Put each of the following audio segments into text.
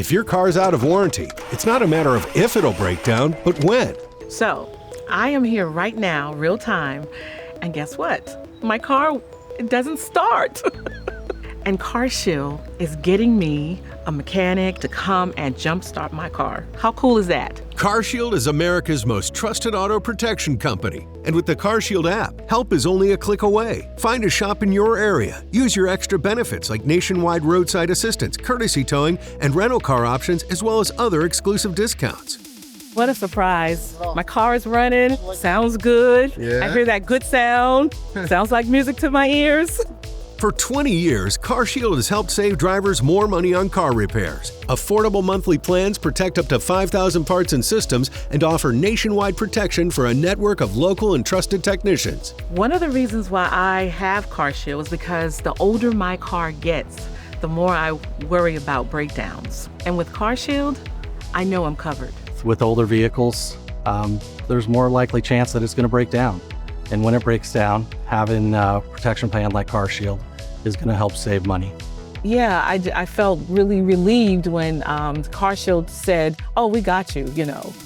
If your car's out of warranty, it's not a matter of if it'll break down, but when. So, I am here right now, real time, and guess what? My car, it doesn't start. And CarShield is getting me a mechanic to come and jumpstart my car. How cool is that? CarShield is America's most trusted auto protection company. And with the CarShield app, help is only a click away. Find a shop in your area. Use your extra benefits like nationwide roadside assistance, courtesy towing, and rental car options, as well as other exclusive discounts. What a surprise. My car is running, sounds good. Yeah. I hear that good sound. Sounds like music to my ears. For 20 years, CarShield has helped save drivers more money on car repairs. Affordable monthly plans protect up to 5,000 parts and systems and offer nationwide protection for a network of local and trusted technicians. One of the reasons why I have CarShield is because the older my car gets, the more I worry about breakdowns. And with CarShield, I know I'm covered. With older vehicles, there's more likely chance that it's going to break down. And when it breaks down, having a protection plan like CarShield is going to help save money. Yeah, I felt really relieved when CarShield said, oh, we got you,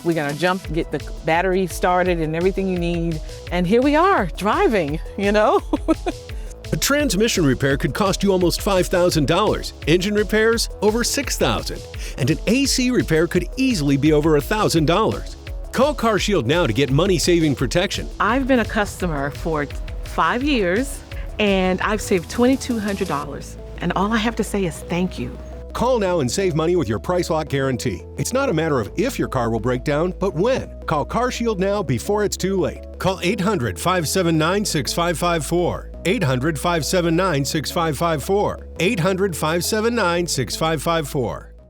we're going to get the battery started and everything you need. And here we are, driving, A transmission repair could cost you almost $5,000. Engine repairs, over $6,000. And an AC repair could easily be over $1,000. Call CarShield now to get money-saving protection. I've been a customer for 5 years, and I've saved $2,200. And all I have to say is thank you. Call now and save money with your price lock guarantee. It's not a matter of if your car will break down, but when. Call CarShield now before it's too late. Call 800-579-6554. 800-579-6554. 800-579-6554.